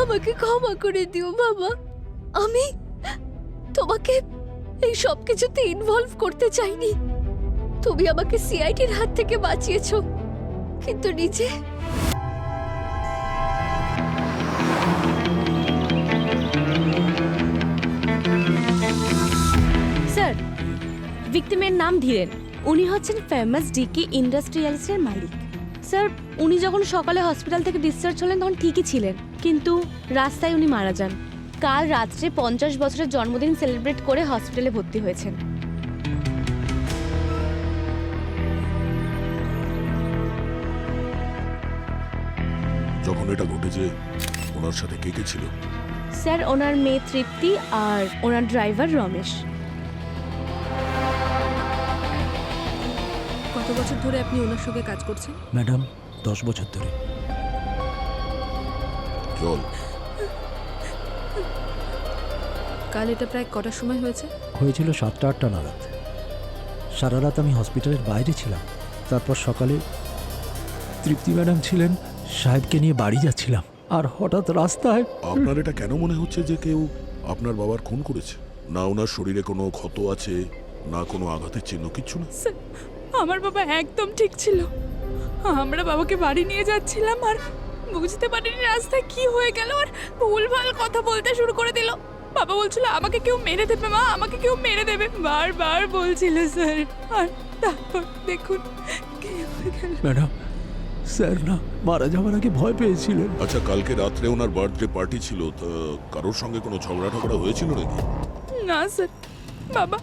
আমাকে ক্ষমা করে দিও বাবা। আমি তোমাকে এই সব কিছুতে ইনভলভ করতে চাইনি। তুমি আমাকে সিআইডির হাত থেকে বাঁচিয়েছো, কিন্তু নিজে স্যার, ভিকটিমের নাম ধীরেন। উনি হচ্ছেন ফেমাস ডিকে ইন্ডাস্ট্রিয়ালসের মালিক। স্যার, উনি যখন সকালে হসপিটাল থেকে ডিসচার্জ হলেন তখন ঠিকই ছিলেন, কিন্তু রাস্তায় উনি মারা যান। কাল রাত্রে 50 বছরের জন্মদিন সেলিব্রেট করে হসপিটালে ভর্তি হয়েছেন। যখন এটা ঘটেছে ওনার সাথে কে কে ছিল? স্যার, ওনার মেয়ে তৃপ্তি আর ওনার ড্রাইভার রমেশ। কত বছর ধরে আপনি ওনার সঙ্গে কাজ করছেন? ম্যাডাম 10 বছর ধরে। চল। কাল এটা প্রায় কটার সময় হয়েছে? হয়েছিল 7টা-8টা নাগাদ। সারা রাত আমি হসপিটালের বাইরে ছিলাম। তারপর সকালে তৃপ্তি ম্যাডাম ছিলেন, সাহেবকে নিয়ে বাড়ি যাচ্ছিলাম, আর হঠাৎ রাস্তায়। আপনার এটা কেন মনে হচ্ছে যে কেউ আপনার বাবার খুন করেছে? না ওনার শরীরে কোনো ক্ষত আছে, না কোনো আঘাতের চিহ্ন, কিচ্ছু না? আমার বাবা একদম ঠিক ছিল। আমরা বাবাকে বাড়ি নিয়ে যাচ্ছিলাম আর বুঝতে পারিনি রাস্তায় কি হয়ে গেল, আর ভুলভাল কথা বলতে শুরু করে দিল। বাবা বলছিল আমাকে কেউ মেরে দেবে, মা আমাকে কেউ মেরে দেবে, বারবার বলছিল স্যার। আর তারপর দেখুন কি হয়ে গেল। ম্যাডাম, স্যার না মারা যাওয়ার আগে ভয় পেয়েছিলেন। আচ্ছা, কালকে রাত্রে ওনার বার্থডে পার্টি ছিল, তা কারোর সঙ্গে কোনো ঝগড়া টগড়া হয়েছিল নাকি? না স্যার, বাবা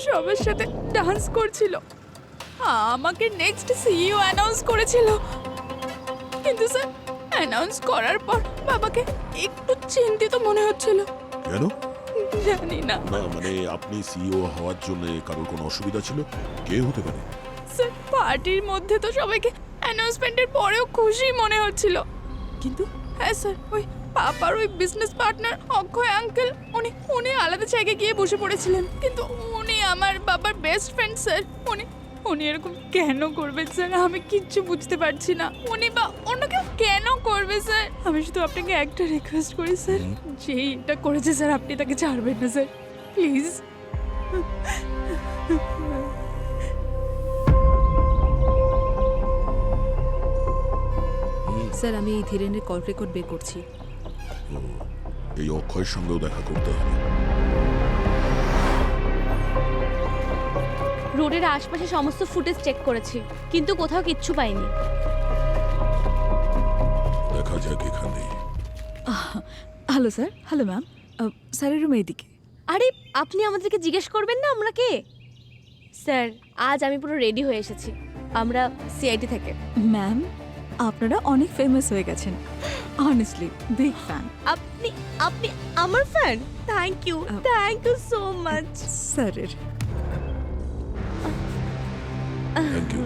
সবার সাথে ডান্স করছিল। আমাকে নেক্সট সিইও অ্যানাউন্স করেছিল, কিন্তু স্যার অ্যানাউন্স করার পর বাবাকে একটু চিন্তিত মনে হচ্ছিল। কেন? জানি না না মানে আপনি সিইও হওয়ার জন্য কারোর কোনো অসুবিধা ছিল? কে হতে পারে? স্যার, পার্টির মধ্যে তো সবাইকে অ্যানাউন্সমেন্টের পরেও খুশি মনে হচ্ছিল, কিন্তু হ্যাঁ স্যার, ওই পাপার ওই বিজনেস পার্টনার অক্ষয় আঙ্কেল উনি আলাদা জায়গায় গিয়ে বসে পড়েছিলেন। কিন্তু উনি আমার বাবার বেস্ট ফ্রেন্ড স্যার। উনি এরকম কেন করবেন স্যার? আমি কিচ্ছু বুঝতে পারছি না। উনি বা অন্য কেউ কেন করবে স্যার? আমি শুধু আপনাকে একটা রিকোয়েস্ট করি স্যার, যে এটা করেছে স্যার আপনি তাকে ছাড়বেন না স্যার, প্লিজ। স্যার, আমি এই ধীরেনের কল রেকর্ড বের করছি। এই অক্ষয়ের সঙ্গেও দেখা করতে হবে। রোডের আশপাশে সমস্ত ফুটেজ চেক করেছি, কিন্তু কোথাও কিচ্ছু পাইনি। দেখা যাক এখানে। Hello sir. Hello ma'am. স্যারের রুম এইদিকে। আরে, আপনি আমাদেরকে জিজ্ঞেস করবেন না আমরা কে? স্যার, আজ আমি পুরো রেডি হয়ে এসেছি। আমরা সিআইডি থেকে। ম্যাম, আপনারা অনেক ফেমাস হয়ে গেছেন, অনেস্টলি বিগ ফ্যান। আপনি আপনি আমার fan? Thank you so much স্যারের। Thank you.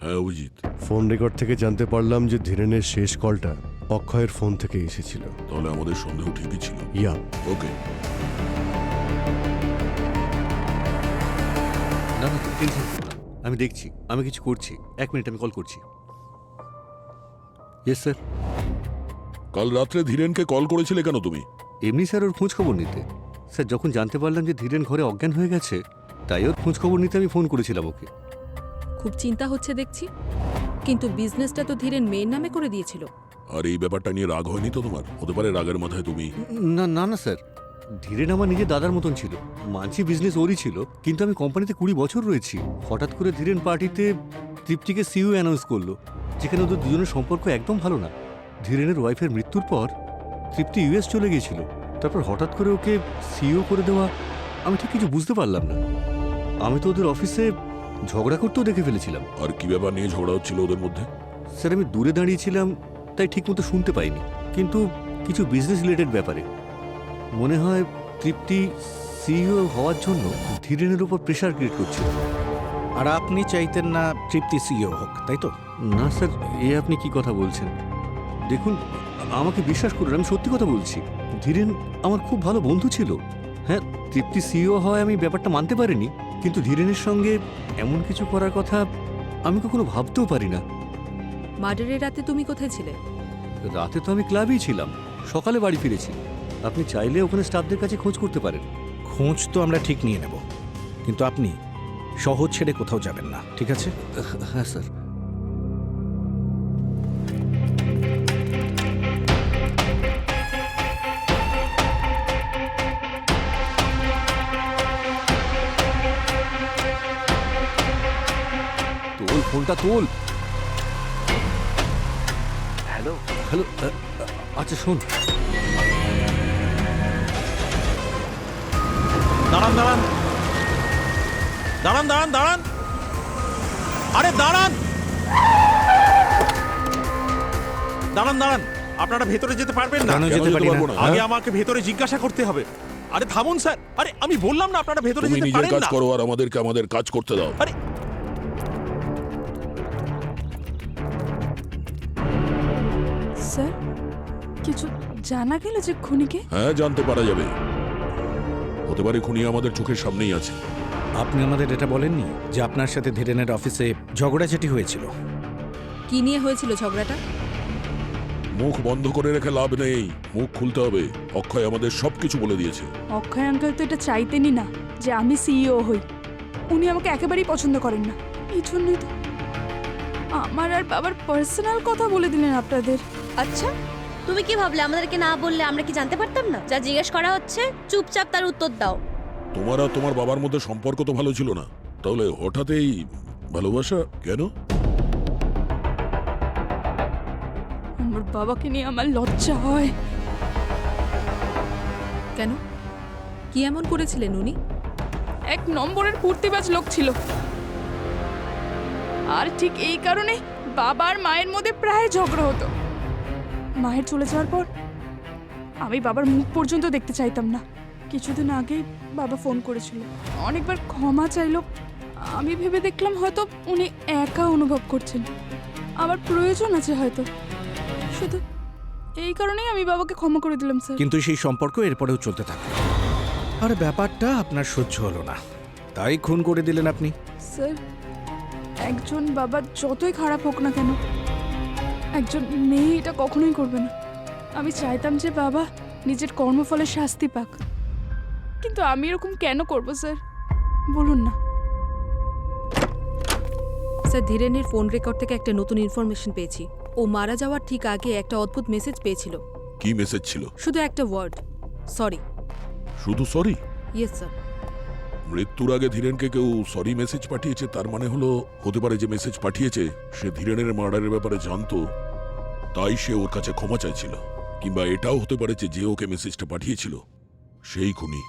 হ্যাঁ অভিজিৎ, ফোন রেকর্ড থেকে জানতে পারলাম যে ধীরেনের শেষ কলটা অক্ষয়ের ফোন থেকে এসেছিল। তাহলে আমাদের সন্দেহ ঠিকই ছিল। ইয়া, ওকে। না না, টেনশন করো না, আমি দেখছি, আমি কিছু করছি। 1 মিনিট, আমি কল করছি। Yes sir. কাল রাত্রে ধীরেনকে কল করেছিলে কেন তুমি? এমনি স্যার, ওর খোঁজ খবর নিতে। স্যার, যখন জানতে পারলাম যে ধীরেন ঘরে অজ্ঞান হয়ে গেছে, তাই ওর খোঁজ খবর নিতে আমি ফোন করেছিলাম ওকে। খুব চিন্তা হচ্ছে দেখছি, কিন্তু বিজনেসটা তো ধীরেন মেয়ের নামে করে দিয়েছিল। আর এই ব্যাপারটা নিয়ে রাগ হয়নি তো তোমার? হতে পারে রাগের মাথায় তুমি। না না না স্যার, ধীরেন আমার নিজের দাদার মতন ছিল। মানছি বিজনেস ওরই ছিল, কিন্তু আমি কোম্পানিতে 20 বছর রয়েছি। হঠাৎ করে ধীরেন পার্টিতে তৃপ্তিকে সিইও অ্যানাউন্স করলো, যেখানে ওদের দুজনের সম্পর্ক একদম ভালো না। ধীরেনের ওয়াইফের মৃত্যুর পর তৃপ্তি ইউএস চলে গিয়েছিল, তারপর হঠাৎ করে ওকে সিইও করে দেওয়া, আমি ঠিক কিছু বুঝতে পারলাম না। আমি তো ওদের অফিসে ঝগড়া করতেও দেখে ফেলেছিলাম। আর কি ব্যাপার নিয়ে ঝগড়া হচ্ছিল ওদের মধ্যে? স্যার, আমি দূরে দাঁড়িয়েছিলাম তাই ঠিকমতো শুনতে পাইনি, কিন্তু কিছু বিজনেস রিলেটেড ব্যাপারে মনে হয় তৃপ্তি সিইও হওয়ার জন্য ধীরেনের উপর প্রেশার ক্রিয়েট করছিল। আর আপনি চাইতেন না তৃপ্তি সিইও হোক, তাই তো? না স্যার, এ আপনি কি কথা বলছেন? দেখুন, আমাকে বিশ্বাস করুন, আমি সত্যি কথা বলছি। ধীরেন আমার খুব ভালো বন্ধু ছিল। হ্যাঁ, তৃপ্তি সিইও হয় আমি ব্যাপারটা মানতে পারিনি, কিন্তু ধীরেনের সঙ্গে এমন কিছু করার কথা আমি কখনো ভাবতেও পারি না। মার্ডারের রাতে তুমি কোথায় ছিলে? রাতে তো আমি ক্লাবেই ছিলাম, সকালে বাড়ি ফিরেছি। আপনি চাইলে ওখানে স্টাফদের কাছে খোঁজ করতে পারেন। খোঁজ তো আমরা ঠিক নিয়ে নেব, কিন্তু আপনি শহর ছেড়ে কোথাও যাবেন না, ঠিক আছে? হ্যাঁ স্যার। তোল ফোনটা তোল। হ্যালো হ্যালো, আচ্ছা শোন। দাঁড়ান দাঁড়ান দাঁড়ান দাঁড়ান দাঁড়ান, আরে দাঁড়ান দাঁড়ান দাঁড়ান, আপনারা ভেতরে যেতে পারবেন না? কেন যেতে পারবো না? আগে আমাকে ভেতরে জিজ্ঞাসা করতে হবে। আরে থামুন স্যার, আরে আমি বললাম না আপনারা ভেতরে তুমি যেতে নিজের পারেন কাজ না। করো আর আমাদেরকে আমাদের কাজ করতে দাও। আরে স্যার, কিছু জানা গেল যে খুনিকে? হ্যাঁ, জানতে পারা যাবে। হতে পারে খুনি আমাদের চোখের সামনেই আছে। আপনি আমাদের এটা বলেননি যে আপনার সাথে ধীরেনের অফিসে ঝগড়াঝাটি হয়েছিল? কি নিয়ে হয়েছিল ঝগড়াটা? মুখ বন্ধ করে রেখে লাভ নেই, মুখ খুলতে হবে। অক্ষয় আমাদের সবকিছু বলে দিয়েছে। অক্ষয় আঙ্কেল তো এটা চাইতেনই না যে আমি সিইও হই। উনি আমাকে একেবারেই পছন্দ করেন না, এই জন্যই তো আমার আর বাবার পার্সোনাল কথা বলে দিলেন আপনাদের। আচ্ছা, তুমি কি ভাবলে আমাদেরকে না বললে আমরা কি জানতে পারতাম না? যা জিজ্ঞেস করা হচ্ছে চুপচাপ তার উত্তর দাও। তোমার আর তোমার বাবার মধ্যে সম্পর্ক তো ভালো ছিল না, তাহলে হঠাৎই ভালোবাসা কেন? আমার বাবাকে নিয়ে আমার লজ্জা হয়। কেন? কি এমন করেছিলেন উনি? এক নম্বরের ফুর্তিবাজ লোক ছিল, আর ঠিক এই কারণে বাবার মায়ের মধ্যে প্রায় ঝগড়া হতো। মায়ের চলে যাওয়ার পর আমি বাবার মুখ পর্যন্ত দেখতে চাইতাম না। কিছুদিন আগেই বাবা ফোন করেছিল, অনেকবার ক্ষমা চাইলো। আমি ভেবে দেখলাম হয়তো উনি একা অনুভব করছেন, আমার প্রয়োজন আছে হয়তো। শুধু এই কারণেই আমি বাবাকে ক্ষমা করে দিলাম স্যার। কিন্তু সেই সম্পর্ক এরপরেও চলতে থাকে, আর ব্যাপারটা আপনার সহ্য হলো না, তাই খুন করে দিলেন আপনি। স্যার, একজন বাবা যতই খারাপ হোক না কেন, একজন মেয়ে এটা কখনোই করবে না। আমি চাইতাম যে বাবা নিজের কর্মফলের শাস্তি পাক, কিন্তু আমি এরকম কেন করব স্যার, বলুন না। স্যার, ধীরেনের ফোন রেকর্ড থেকে একটা নতুন ইনফরমেশন পেয়েছি। ও মারা যাওয়ার ঠিক আগে একটা অদ্ভুত মেসেজ পেয়েছিল। কি মেসেজ ছিল? শুধু একটা ওয়ার্ড, সরি। শুধু সরি? Yes sir. মৃত্যুর আগে ধীরেনকে কেউ সরি মেসেজ পাঠিয়েছে, তার মানে হলো হতে পারে যে মেসেজ পাঠিয়েছে সে ধীরেনের মার্ডারের ব্যাপারে জানতো, তাই সে ওর কাছে ক্ষমা চাইছিল। কিংবা এটাও হতে পারে যে ওকে মেসেজটা পাঠিয়েছিল সেই খুনি।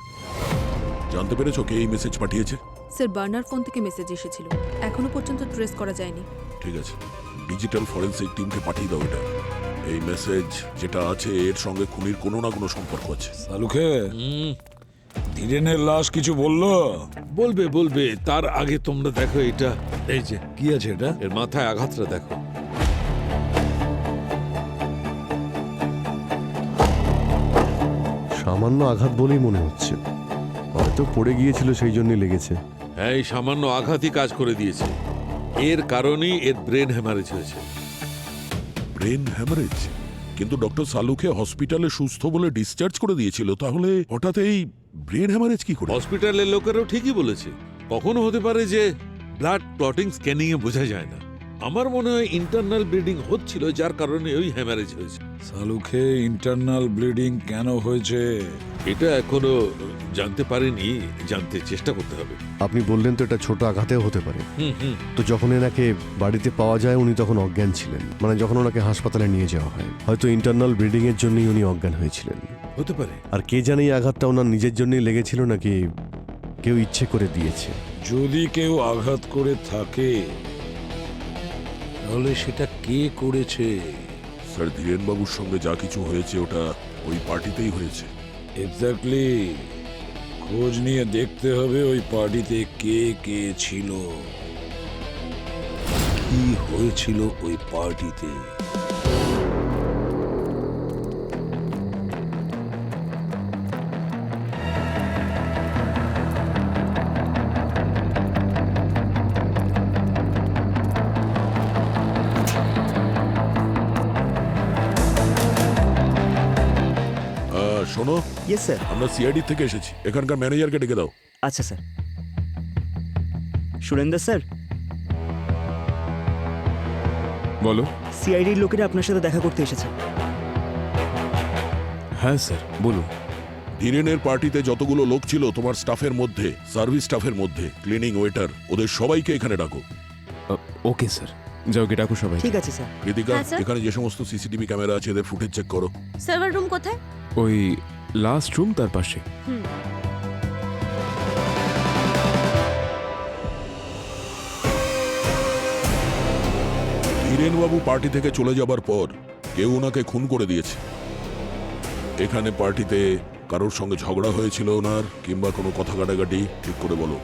জানতে পেরেছো কে এই মেসেজ পাঠিয়েছে? স্যার, বার্নার ফোন থেকে মেসেজ এসেছিল, এখনো পর্যন্ত ট্রেস করা যায়নি। ঠিক আছে, ডিজিটাল ফরেন্সিক টিমকে পাঠিয়ে দাও এটা। এই মেসেজ যেটা আছে এর সঙ্গে খুনির কোনো না কোনো সম্পর্ক আছে। সালুকে, ধীরেনের লাশ কিছু বললো? বলবে বলবে, তার আগে তোমরা দেখো এটা। এই যে কি আছে এটা? এর মাথায় আঘাতটা দেখো। সামান্য আঘাত বলেই মনে হচ্ছে, হয়তো পড়ে গিয়েছিল সেই জন্যই লেগেছে। হ্যাঁ, এই সামান্য আঘাতই কাজ করে দিয়েছে। এর কারণেই এর ব্রেন হ্যামারেজ হয়েছে। Brain haemorrhage? কিন্তু ডক্টর সালুকে হসপিটালে সুস্থ বলে ডিসচার্জ করে দিয়েছিল, তাহলে হঠাৎ এই ব্রেন হ্যামারেজ কি করে? হসপিটালের লোকেরাও ঠিকই বলেছে, কখনো হতে পারে যে ব্লাড ক্লটিং স্ক্যানিং এ বোঝা যায় না। আমার মনে হয় ইন্টারনাল ব্লিডিং হচ্ছিল, যার কারণে ওই হ্যামারেজ হয়েছে। সালুকে, ইন্টারনাল ব্লিডিং কেন হয়েছে এটা এখনো জানতে পারিনি, জানতে চেষ্টা করতে হবে। আপনি বললেন তো এটা ছোট আঘাতেও হতে পারে। হুম। তো যখন এনাকে বাড়িতে পাওয়া যায় উনি তখন অজ্ঞান ছিলেন, মানে যখন ওনাকে হাসপাতালে নিয়ে যাওয়া হয় হয়তো ইন্টারনাল ব্লিডিং এর জন্যই উনি অজ্ঞান হয়েছিলেন। হতে পারে। আর কে জানে এই আঘাতটা ওনার নিজের জন্যই লেগেছিল নাকি কেউ ইচ্ছে করে দিয়েছে। যদি কেউ আঘাত করে থাকে তাহলে সেটা কে করেছে? স্যার, ধীরেন বাবুর সঙ্গে যা কিছু হয়েছে ওটা ওই পার্টিতেই হয়েছে। এক্স্যাক্টলি, খোঁজ নিয়ে দেখতে হবে ওই পার্টিতে কে কে ছিল, কি হয়েছিল ওই পার্টিতে। শোনো, ইয়েস স্যার। আমরা সিআইডি থেকে এসেছি, এখানকার ম্যানেজারকে ডেকে দাও। আচ্ছা স্যার। সুরেন্দ্র স্যার, বলো। সিআইডির লোকেরা আপনার সাথে দেখা করতে এসেছে। হ্যাঁ স্যার, বলুন। ধীরেনের পার্টিতে যতগুলো লোক ছিল তোমার স্টাফের মধ্যে, সার্ভিস স্টাফের মধ্যে, ক্লিনিং, ওয়েটার, ওদের সবাইকে এখানে ডাকো। ওকে স্যার, যাও গে ডাকো সবাই। ঠিক আছে স্যার। কৃতিকা, হ্যাঁ, স্যার। এখানে যে সমস্ত সিসিটিভি ক্যামেরা আছে এদের ফুটেজ চেক করো। সার্ভার রুম কোথায়? ওই লাস্ট রুম তার পাশে। ধীরেনবাবু পার্টি থেকে চলে যাবার পর কেউ ওনাকে খুন করে দিয়েছে। এখানে পার্টিতে কারোর সঙ্গে ঝগড়া হয়েছিল ওনার, কিংবা কোনো কথা কাটাকাটি, ঠিক করে বলো।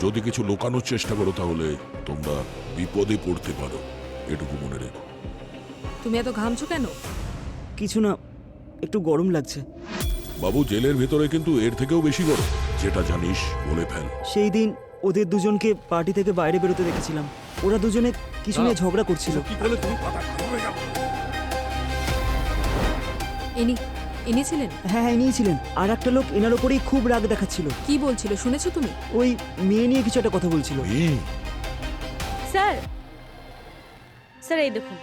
যদি কিছু লুকানোর চেষ্টা করো তাহলে তোমরা বিপদে পড়তে পারো, এটুকু মনে রেখো। তুমি এত ঘামছো কেন? কিছু না, একটু গরম লাগছে। বাবু, জেলের ভেতরে কিন্তু এর থেকেও বেশি গরম। যেটা জানিস বলে ফেল। সেই দিন ওদের দুজনকে পার্টি থেকে বাইরে বেরোতে দেখেছিলাম। ওরা দুজনে কিছু নিয়ে ঝগড়া করছিল। ইনি ছিলেন? হ্যাঁ হ্যাঁ, নিয়েছিলেন। আর একটা লোক এনার ওপরেই খুব রাগ দেখাচ্ছিল। কি বলছিল শুনেছো তুমি? ওই মেয়ে নিয়ে কিছু একটা কথা বলছিল। স্যার, স্যার এই দেখুন।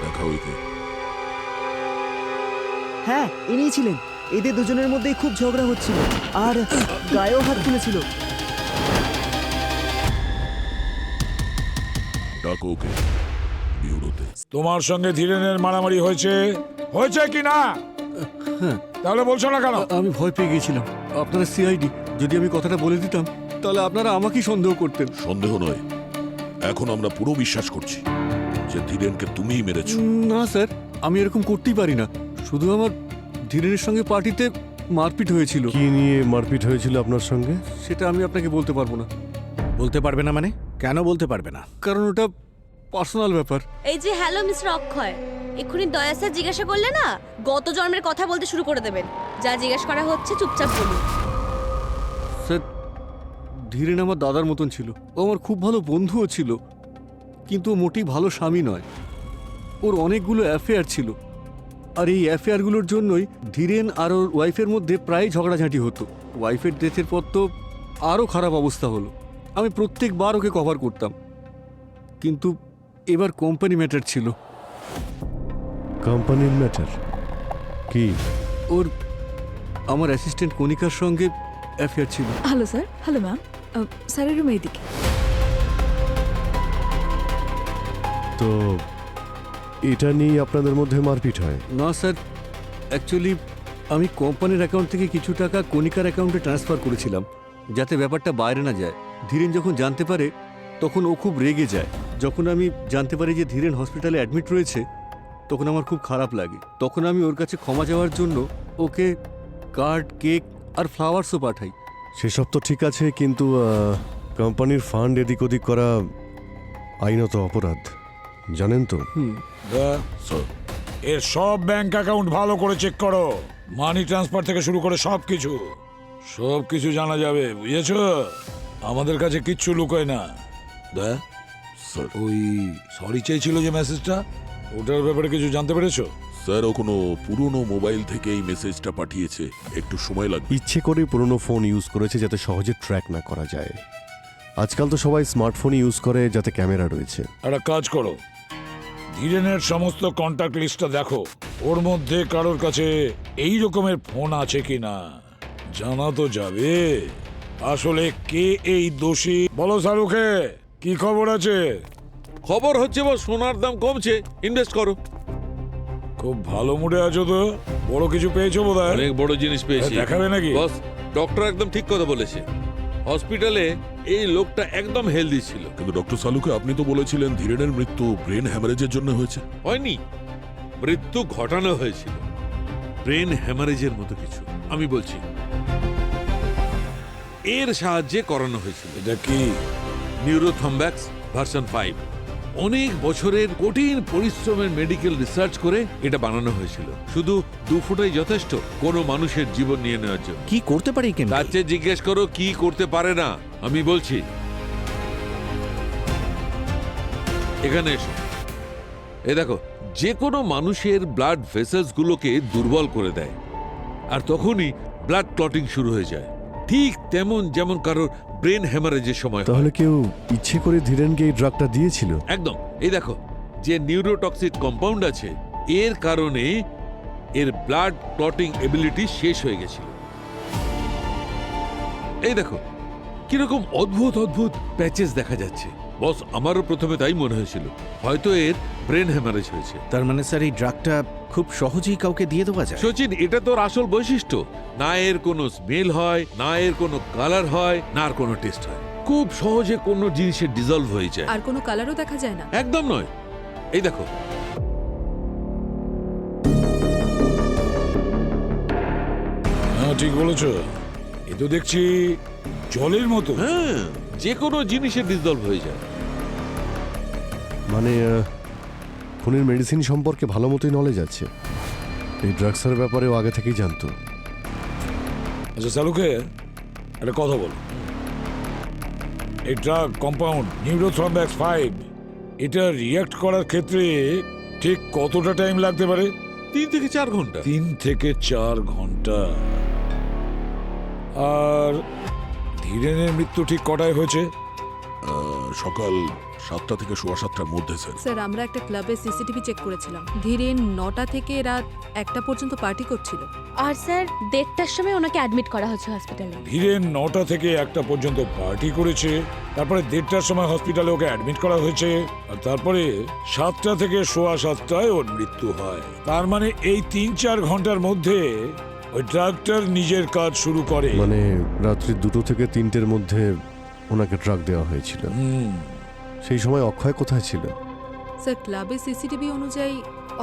দেখা হইতে। হ্যাঁ, ইনিই ছিলেন। এদের দুজনের মধ্যেই খুব ঝগড়া হচ্ছিল, আর গায়েও হাত তুলেছিল। ডাকো ওকে বিউরোতে। তোমার সঙ্গে ধীরেনের মারামারি হয়েছে কি না? তাহলে বলছো না কেন? আমি ভয় পেয়ে গেছিলাম। আপনারা সিআইডি, যদি আমি কথাটা বলে দিতাম তাহলে আপনারা আমাকেই সন্দেহ করতেন। সন্দেহ নয়, এখন আমরা পুরো বিশ্বাস করছি যে ধীরেনকে তুমিই মেরেছো। না স্যার, আমি এরকম করতেই পারি না। শুধু আমার ধীরেনের সঙ্গে পার্টিতে মারপিট হয়েছিল। কি নিয়ে মারপিট হয়েছিল আপনার সঙ্গে? সেটা আমি আপনাকে বলতে পারবো না। বলতে পারবে না মানে? কেন বলতে পারবে না? কারণ ওটা পার্সোনাল ব্যাপার। এই যে হ্যালো মিস্টার অক্ষয়, এক্ষুনি দয়া স্যার জিজ্ঞাসা করলে না গত জন্মের কথা বলতে শুরু করে দেবেন। যা জিজ্ঞাসা করা হচ্ছে চুপচাপ বলুন। স্যার, ধীরেন আমার দাদার মতন ছিল। ও আমার খুব ভালো বন্ধুও ছিল, কিন্তু ও মোটেই ভালো স্বামী নয়। ওর অনেকগুলো অ্যাফেয়ার ছিল, আর এই অ্যাফেয়ারগুলোর জন্যই ধীরেন আর ওর ওয়াইফের মধ্যে প্রায় ঝগড়াঝাঁটি হতো। ওয়াইফের ডেথের পর তো আরও খারাপ অবস্থা হলো। আমি প্রত্যেকবার ওকে কভার করতাম, কিন্তু এবার কোম্পানি ম্যাটার ছিল। কোম্পানির ম্যাটার কি? ওর আমার অ্যাসিস্ট্যান্ট কণিকার সঙ্গে অ্যাফেয়ার ছিল। Hello sir. Hello ma'am. স্যারের রুম এইদিকে। তো এটা নিয়ে আপনাদের মধ্যে মারপিট হয়? না স্যার, অ্যাকচুয়ালি আমি কোম্পানির অ্যাকাউন্ট থেকে কিছু টাকা কণিকার অ্যাকাউন্টে ট্রান্সফার করেছিলাম, যাতে ব্যাপারটা বাইরে না যায়। ধীরেন যখন জানতে পারে তখন ও খুব রেগে যায়। যখন আমি জানতে পারি যে ধীরেন হসপিটালে অ্যাডমিট রয়েছে, তখন আমার খুব খারাপ লাগে। তখন আমি ওর কাছে ক্ষমা চাওয়ার জন্য ওকে কার্ড, কেক আর ফ্লাওয়ার্সও পাঠাই। সেসব তো ঠিক আছে, কিন্তু কোম্পানির ফান্ড এদিক ওদিক করা আইনত অপরাধ, জানেন তো? স্যার, এর সব ব্যাংক অ্যাকাউন্ট ভালো করে চেক করো। মানি ট্রান্সফার থেকে শুরু করে সবকিছু জানা যাবে, বুঝেছো? আমাদের কাছে কিচ্ছু লুকোয় না। স্যার, ওই সরি চেয়েছিল যে মেসেজটা, ওটার ব্যাপারে কিছু জানতে পেরেছো? স্যার, ও কোনো পুরনো মোবাইল থেকে এই মেসেজটা পাঠিয়েছে, একটু সময় লাগবে। ইচ্ছে করে পুরনো ফোন ইউজ করেছে যাতে সহজে ট্র্যাক না করা যায়। আজকাল তো সবাই স্মার্টফোন ইউজ করে যাতে ক্যামেরা রয়েছে। একটা কাজ করো, ধীরেনের সমস্ত কন্ট্যাক্ট লিস্টটা দেখো, ওর মধ্যে কারোর কাছে এই রকমের ফোন আছে কিনা জানা তো যাবে। আসলে কে এই দোষী, বলো শাহরুখে, কি খবর আছে? খবর হচ্ছে বস, সোনার দাম কমছে, ইনভেস্ট করো। খুব ভালো মুডে আছো তো, বড় কিছু পেয়েছো বোধহয়। অনেক বড় জিনিস পেয়েছি। দেখাবে নাকি? বস, ডক্টর একদম ঠিক কথা বলেছে। হসপিটালে এই লোকটা একদম হেলদি ছিল। কিন্তু ডক্টর সালুকে, আপনি তো বলেছিলেন ধীরেনের মৃত্যু ব্রেন হ্যামারেজের জন্য হয়েছে। হয়নি, মৃত্যু ঘটানো হয়েছিল ব্রেন হ্যামারেজের মতো কিছু। আমি বলছি এর সাহায্যে করানো হয়েছিল। এটা কি? নিউরোথম্ব্যাক্স ভার্সন 5। অনেক বছরের কঠিন পরিশ্রমের মেডিকেল রিসার্চ করে এটা বানানো হয়েছিল। শুধু 2 ফুটাই যথেষ্ট কোনো মানুষের জীবন নিয়ে নেওয়ার জন্য। কি করতে পারি কেন? তার চেয়ে জিজ্ঞেস করো কি করতে পারে না। আমি বলছি, এখানে এসো। এ দেখো, যে কোনো মানুষের ব্লাড ভেসেলসগুলোকে দুর্বল করে দেয়, আর তখনই ব্লাড ক্লটিং শুরু হয়ে যায়। ঠিক তেমন যেমন কারোর ব্রেন হ্যামারেজের সময় হয়। তাহলে কেউ ইচ্ছে করে ধীরেনকে এই ড্রাগটা দিয়েছিল? একদম। এই দেখো, যে নিউরোটক্সিক কম্পাউন্ড আছে, এর কারণে এর ব্লাড ক্লটিং এবিলিটি শেষ হয়ে গেছিল। এই দেখো কিরকম অদ্ভুত অদ্ভুত প্যাচেস দেখা যাচ্ছে। বস, আমারও প্রথমে তাই মনে হয়েছিল হয়তো এর ব্রেন হ্যামারেজ হয়েছে। তার মানে স্যার এই ড্রাগটা খুব সহজেই কাউকে দিয়ে দেওয়া যায়? সচিন, এটা তোর আসল বৈশিষ্ট্য। না এর কোনো স্মেল হয়, না এর কোনো কালার হয়, না আর কোনো টেস্ট হয়। খুব সহজে কোনো জিনিসে ডিজলভ হয়ে যায়। আর কোনো কালারও দেখা যায় না? একদম নয়। এই দেখো, হ্যাঁ ঠিক বলেছো, এ তো দেখছি জলের মতো। হ্যাঁ, যে কোনো জিনিসে ডিজলভ হয়ে যায়। মানে খুনের মেডিসিন সম্পর্কে ভালো মতোই নলেজ আছে। এই ড্রাগসের ব্যাপারেও আগে থেকেই জানতো। আচ্ছা চালুকে একটা কথা বল, এই ড্রাগ কম্পাউন্ড নিউরোথ্রম্বাক্স 5 এটা রিঅ্যাক্ট করার ক্ষেত্রে ঠিক কতটা টাইম লাগতে পারে? 3 থেকে 4 ঘন্টা। 3 থেকে 4 ঘন্টা। আর ধীরেনের মৃত্যু ঠিক কটায় হয়েছে? সকাল 7টা থেকে সোয়া 7টার মধ্যে স্যার। স্যার আমরা একটা ক্লাবে সিসিটিভি চেক করেছিলাম। ধীরেন 9টা থেকে রাত 1টা পর্যন্ত পার্টি করছিল। আর স্যার 1:30টার সময় ওনাকে অ্যাডমিট করা হয়েছে হসপিটালে। ধীরেন 9টা থেকে 1টা পর্যন্ত পার্টি করেছে, তারপরে 1:30টার সময় হসপিটালে ওকে অ্যাডমিট করা হয়েছে, আর তারপরে 7টা থেকে সোয়া 7টায় ওর মৃত্যু হয়। তার মানে এই 3-4 ঘন্টার মধ্যে ওই ড্রাগটার নিজের কাজ শুরু করে। মানে রাত্রি 2টো থেকে 3টের মধ্যে ওনাকে ড্রাগ দেওয়া হয়েছিল। সেই সময় অক্ষয় কোথায় ছিল? স্যার ক্লাবের সিসিটিভি অনুযায়ী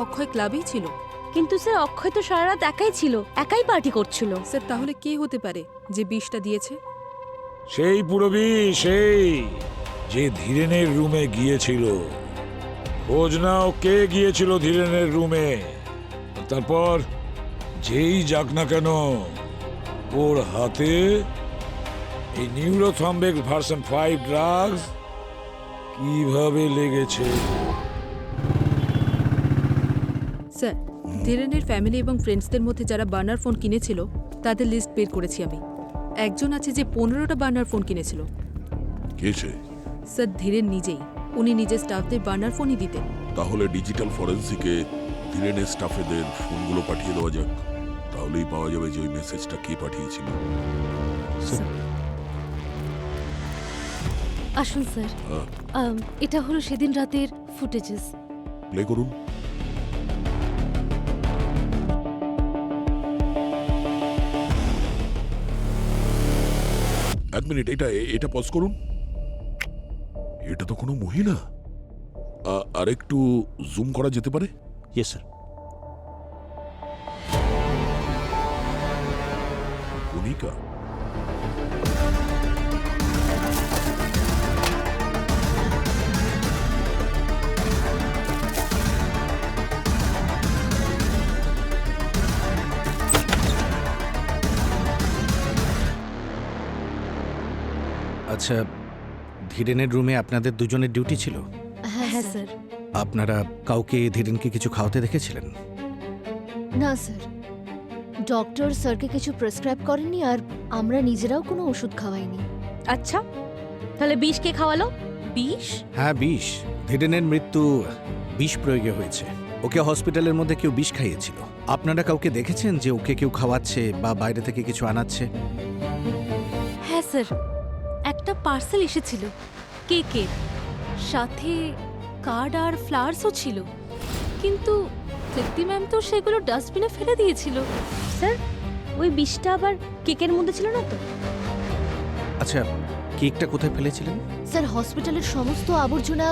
অক্ষয় ক্লাবেই ছিল। কিন্তু স্যার অক্ষয় তো সারা রাত একাই ছিল, একাই পার্টি করছিল। স্যার তাহলে কে হতে পারে যে বিষটা দিয়েছে? সেই পুরবী, সেই যে ধীরেনের রুমে গিয়েছিল। খোঁজ নাও কে গিয়েছিল ধীরেনের রুমে। তারপর যেই যাক না কেন, ওর হাতে এই নিউরোথ্রম্বিক ভার্সন 5 ড্রাগস কিভাবে লেগেছে। স্যার ধীরেনের ফ্যামিলি এবং ফ্রেন্ডসদের মধ্যে যারা বার্নার ফোন কিনেছিল তাদের লিস্ট বের করেছি আমি। একজন আছে যে 15টা বার্নার ফোন কিনেছিল। কে সে? স্যার ধীরেন নিজেই। উনি নিজের স্টাফদের বার্নার ফোনই দিতেন। তাহলে ডিজিটাল ফরেন্সিকে ধীরেনের স্টাফেদের ফোনগুলো পাঠিয়ে দেওয়া যাক, তাহলেই পাওয়া যাবে যে ওই মেসেজটা কে পাঠিয়েছিল। আসুন স্যার, এটা হলো সেদিন রাতের ফুটেজেস। প্লে করুন। এক মিনিট, এটা পজ করুন। এটা তো কোনো মহিলা। আর একটু জুম করা যেতে পারে? Yes sir. কণিকা। আচ্ছা, ধীরেনের রুমে আপনাদের দুজনের ডিউটি ছিল? হ্যাঁ স্যার। আপনারা কাউকে ধীরেনকে কিছু খাওয়াতে দেখেছিলেন? না স্যার, ডক্টর স্যারকে কিছু প্রেসক্রাইব করেননি, আর আমরা নিজেরাও কোনো ওষুধ খাওয়াইনি। আচ্ছা, তাহলে বিষ কে খাওয়ালো? বিষ? হ্যাঁ, বিষ। ধীরেনের মৃত্যু বিষ প্রয়োগে হয়েছে। ওকে হসপিটালের মধ্যে কেউ বিষ খাইয়েছিল। আপনারা কাউকে দেখেছেন যে ওকে কেউ খাওয়াচ্ছে বা বাইরে থেকে কিছু আনাচ্ছে? হ্যাঁ স্যার, একটা পার্সেল এসেছিল কেকের সাথে, কার্ড আর ফ্লাওয়ার্সও ছিল, কিন্তু তৃপ্তি ম্যাম তো সেগুলো ডাস্টবিনে ফেলে দিয়েছিল। স্যার ওই বিষটা আবার কেকের মধ্যে ছিল না তো? আচ্ছা, কেকটা কোথায় ফেলেছিলেন? স্যার হসপিটালের সমস্ত আবর্জনা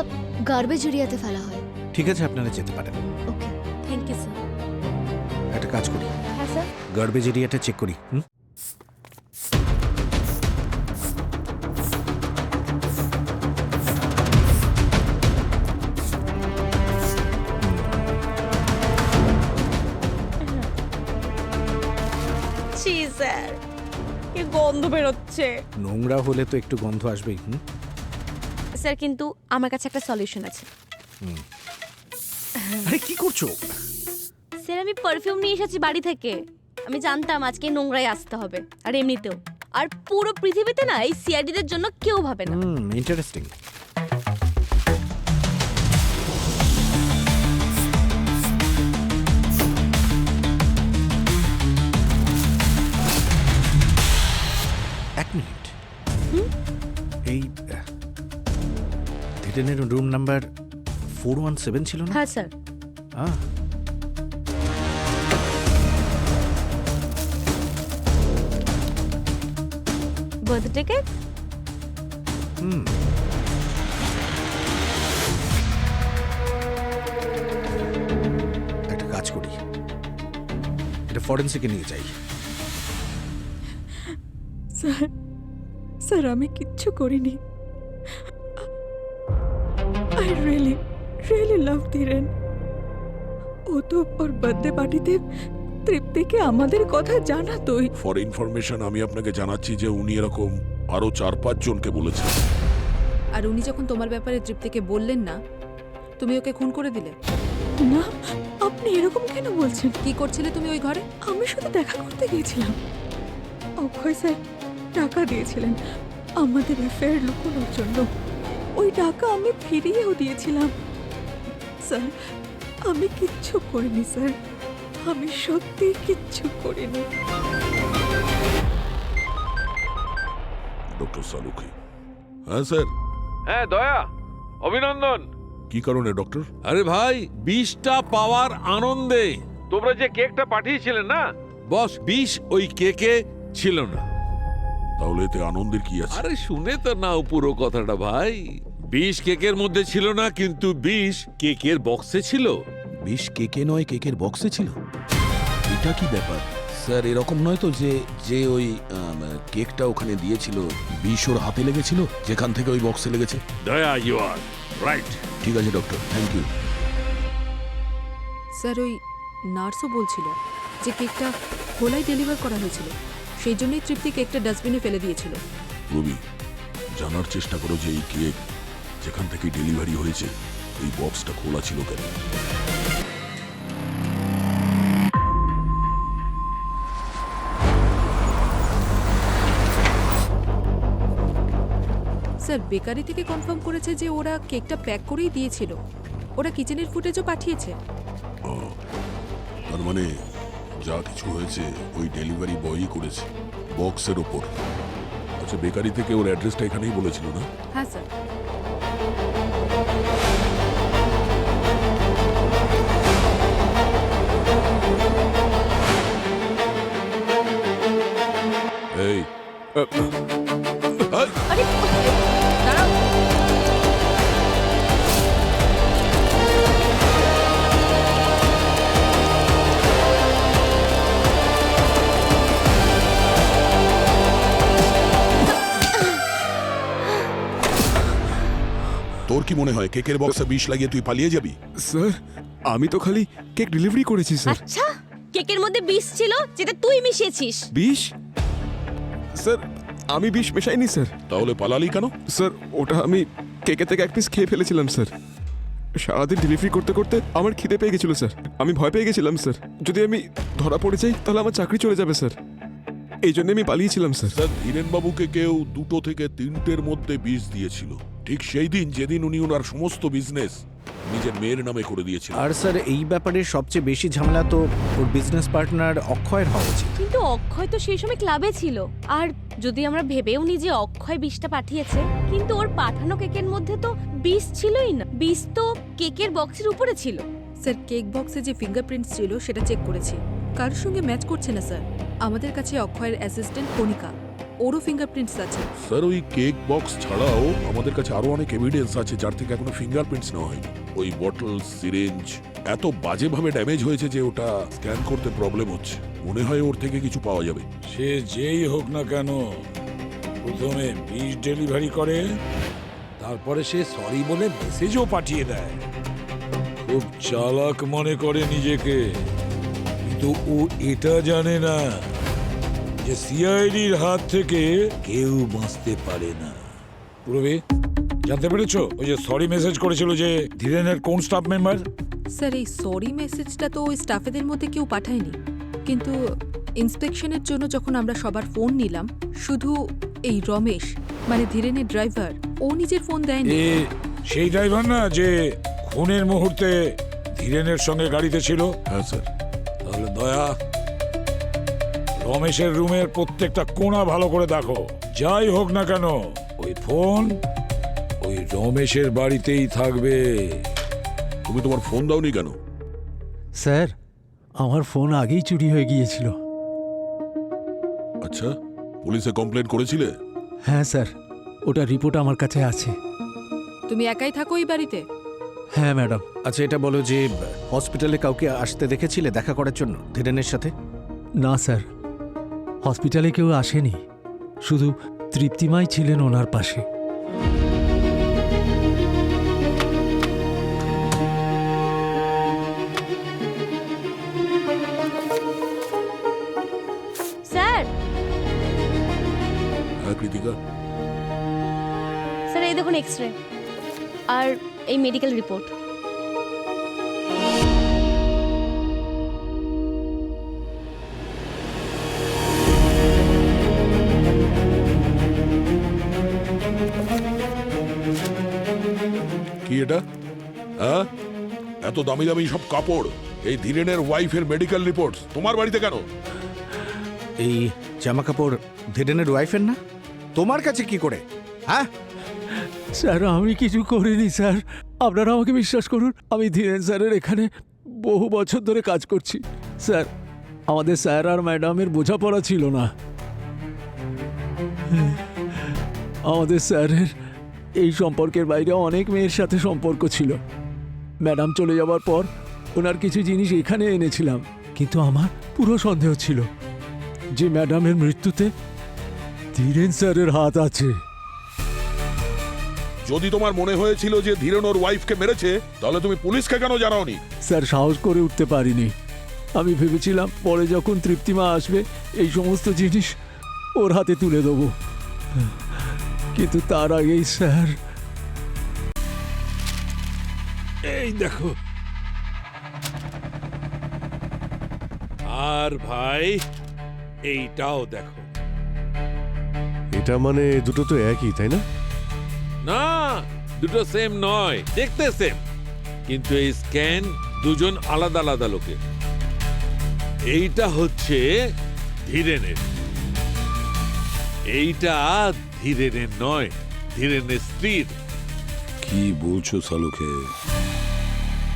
গার্বেজ এরিয়াতে ফেলা হয়। ঠিক আছে, আপনারা যেতে পারেন। ওকে, থ্যাংক ইউ স্যার। একটা কাজ করি, হ্যাঁ স্যার। গার্বেজ এরিয়াটা চেক করি। ছি স্যার, কি গন্ধ বেরোচ্ছে। নোংরা হলে তো একটু গন্ধ আসবেই। স্যার কিন্তু আমার কাছে একটা সলিউশন আছে। আরে কি করছো? স্যার আমি পারফিউম নিয়ে এসেছি বাড়ি থেকে। আমি জানতাম আজকে নোংরায় আসতে হবে, আর এমনিতেও। আর পুরো পৃথিবীতে না এই সিআইডিদের জন্য কেউ ভাবে না। ইন্টারেস্টিং। এক মিনিট, এই ধীরেনের রুম নাম্বার 417 ছিল না? হ্যাঁ স্যার। আহ, বার্থডে কেক? হুম। একটা কাজ করি, এটা ফরেন্সিকে নিয়ে যাই। স্যার স্যার আমি কিচ্ছু করিনি। I really really love Dhiren. ও তো ওর বার্থডে পার্টিতে তৃপ্তিকে আমাদের কথা জানাতোই। ফর ইনফরমেশন আমি আপনাকে জানাচ্ছি যে উনি এরকম আরো 4-5 জনকে বলেছেন। আর উনি যখন তোমার ব্যাপারে তৃপ্তিকে বললেন না, তুমি ওকে খুন করে দিলে। না, আপনি এরকম কেন বলছেন? কি করছিলে তুমি ওই ঘরে? আমি শুধু দেখা করতে গিয়েছিলাম। অক্ষয় স্যার টাকা দিয়েছিলেন আমাদের অ্যাফেয়ার লুকোনোর জন্য। ওই টাকা আমি ফিরিয়েও দিয়েছিলাম। স্যার আমি কিচ্ছু করিনি স্যার, আমি সত্যি কিচ্ছু করিনি। ডক্টর সালুকি। হ্যাঁ স্যার। হ্যাঁ দয়া, অভিনন্দন। কি কারণে ডক্টর? আরে ভাই, 20টা পাওয়ার আনন্দে তোমরা যে কেকটা পাঠিয়েছিলেন না, বস 20 ওই কেকে ছিল না। তাহলে এতে আনন্দের কি আছে? আরে শুনে তো নাও পুরো কথাটা ভাই। 20 কেকের মধ্যে ছিল না, কিন্তু 20 কেকের বক্সে ছিল। 20 কেকে নয়, কেকের বক্সে ছিল। এটা কি ব্যাপার স্যার? এরকম নয় তো যে যে ওই কেকটা ওখানে দিয়েছিল 20 ওর হাতে লেগেছিল, যেখান থেকে ওই বক্সে লেগেছে। দয়া, ইউ আর রাইট। ঠিক আছে ডক্টর, থ্যাংক ইউ। স্যার ওই নার্সও বলছিল যে কেকটা খোলাই ডেলিভার করা হয়েছিল, সেই জন্যই তৃপ্তি কেকটা ডাস্টবিনে ফেলে দিয়েছিল। রবি, জানার চেষ্টা করো যে এই কেক যেখান থেকে ডেলিভারি হয়েছে এই বক্সটা খোলা ছিল কেন? স্যার বেকারি থেকে কনফার্ম করেছে যে ওরা কেকটা প্যাক করেই দিয়েছিল। ওরা কিচেনের ফুটেজও পাঠিয়েছে। তার মানে যা কিছু হয়েছে ওই ডেলিভারি বয়ই করেছে বক্সের ওপর। আচ্ছা, বেকারি থেকে ওর অ্যাড্রেসটা এখানেই বলেছিল না? হ্যাঁ স্যার। এই আরে দাঁড়াও। তোর কি মনে হয় কেকের বক্সে বিষ লাগিয়ে তুই পালিয়ে যাবি? স্যার আমি তো খালি কেক ডেলিভারি করেছি স্যার। আচ্ছা, কেকের মধ্যে বিষ ছিল যেটা তুই মিশিয়েছিস। বিষ? স্যার আমি বিষ মেশাইনি স্যার। তাহলে পালালি কেন? স্যার ওটা আমি কেকের থেকে এক পিস খেয়ে ফেলেছিলাম স্যার। সারাদিন ডেলিভারি করতে করতে আমার খিদে পেয়ে গেছিল স্যার। আমি ভয় পেয়ে গেছিলাম স্যার, যদি আমি ধরা পড়ে যাই তাহলে আমার চাকরি চলে যাবে স্যার। এই জন্য আমি পালিয়েছিলাম স্যার। স্যার, ধীরেন বাবুকে কেউ 2 থেকে 3টের মধ্যে বিষ দিয়েছিল, ঠিক সেই দিন যেদিন উনি ওনার সমস্ত বিজনেস নিজের মেয়ের নামে করে দিয়েছিলেন। আর স্যার এই ব্যাপারে সবচেয়ে বেশি ঝামেলা তো ওর বিজনেস পার্টনার অক্ষয়ের হওয়া উচিত। কিন্তু অক্ষয় তো সেই সময় ক্লাবে ছিল। আর যদি আমরা ভেবেও নি যে অক্ষয় বিষটা পাঠিয়েছে, কিন্তু ওর পাঠানো কেকের মধ্যে তো বিষ ছিলই না। বিষ তো কেকের বক্সের উপরে ছিল। স্যার কেক বক্সে যে ফিঙ্গারপ্রিন্টস ছিল সেটা চেক করেছি, কারোর সঙ্গে ম্যাচ করছে না স্যার। আমাদের কাছে অক্ষয়ের অ্যাসিস্ট্যান্ট কণিকা, ওরও ফিঙ্গারপ্রিন্টস আছে। স্যার ওই কেক বক্স ছাড়াও আমাদের কাছে আরো অনেক এভিডেন্স আছে যার থেকে এখনো ফিঙ্গারপ্রিন্টস নেওয়া হয়নি। ওই বটল, সিরিঞ্জ এত বাজেভাবে ড্যামেজ হয়েছে যে ওটা স্ক্যান করতে প্রবলেম হচ্ছে। মনে হয় ওর থেকে কিছু পাওয়া যাবে। সে যেই হোক না কেন, প্রথমে বিষ ডেলিভারি করে, তারপরে সে সরি বলে মেসেজও পাঠিয়ে দেয়। খুব চালাক মনে করে নিজেকে, কিন্তু ও এটা জানে না যে সিআইডির হাত থেকে কেউ বাঁচতে পারে না। পুরবি, জানতে পেরেছো ওই যে সরি মেসেজ করেছিল যে ধীরেনের কোন স্টাফ মেম্বার? স্যার এই সরি মেসেজটা তো ওই স্টাফেদের মধ্যে কেউ পাঠায়নি, কিন্তু ইন্সপেকশনের জন্য যখন আমরা সবার ফোন নিলাম, শুধু এই রমেশ মানে ধীরেনের ড্রাইভার ও নিজের ফোন দেয়নি। এ সেই ড্রাইভার না যে খুনের মুহূর্তে ধীরেনের সঙ্গে গাড়িতে ছিল? হ্যাঁ স্যার। তাহলে দয়া, রমেশের রুমের প্রত্যেকটা কোণা ভালো করে দেখো। যাই হোক না কেন ওই ফোন ওই রমেশের বাড়িতেই থাকবে। তুমি তোমার ফোন দাওনি কেন? স্যার আমার ফোন আগেই চুরি হয়ে গিয়েছিল। আচ্ছা, পুলিশে কমপ্লেন করেছিলে? হ্যাঁ স্যার, ওটা রিপোর্ট আমার কাছে আছে। তুমি একাই থাকো এই বাড়িতে? হ্যাঁ ম্যাডাম। আচ্ছা এটা বলো যে হসপিটালে কাউকে আসতে দেখেছিলে দেখা করার জন্য ধীরেনের সাথে? না স্যার, হসপিটালে কেউ আসেনি, শুধু তৃপ্তিমাই ছিলেন ওনার পাশে। স্যার, হ্যাঁ কৃতিকা। স্যার এই দেখুন এক্সরে আর এই মেডিকেল রিপোর্ট। কি এটা? হ্যাঁ, এত দামি দামি সব কাপড়, এই ধীরেনের ওয়াইফের মেডিকেল রিপোর্টস তোমার বাড়িতে কেন? এই জামা কাপড় ধীরেনের ওয়াইফের না, তোমার কাছে কি করে? হ্যাঁ স্যার আমি কিছু করিনি স্যার, আপনারা আমাকে বিশ্বাস করুন। আমি ধীরেন স্যারের এখানে বহু বছর ধরে কাজ করছি স্যার। আমাদের স্যার আর ম্যাডামের বোঝাপড়া ছিল না। আমাদের স্যারের এই সম্পর্কের বাইরে অনেক মেয়ের সাথে সম্পর্ক ছিল। ম্যাডাম চলে যাওয়ার পর ওনার কিছু জিনিস এখানে এনেছিলাম, কিন্তু আমার পুরো সন্দেহ ছিল যে ম্যাডামের মৃত্যুতে ধীরেন স্যারের হাত আছে। যদি তোমার মনে হয়েছিল যে ধীরেন ওর ওয়াইফকে মেরেছে, তাহলে তুমি পুলিশকে কেন জানাওনি? স্যার সাহস করে উঠতে পারিনি। আমি ভেবেছিলাম পরে যখন তৃপ্তিমা আসবে এই সমস্ত জিনিস ওর হাতে তুলে দেবো, কিন্তু তার আগেই স্যার। এই দেখো। আর ভাই এইটাও দেখো। এটা মানে দুটো তো একই, তাই না? না, দুটো সেম নয়, দেখতে সেম, কিন্তু এই স্ক্যান দুজন আলাদা আলাদা লোকের। এইটা হচ্ছে ধীরেনের, এইটা ধীরেনের নয়, ধীরেনের স্ত্রীর। কি বলছো সালুকে?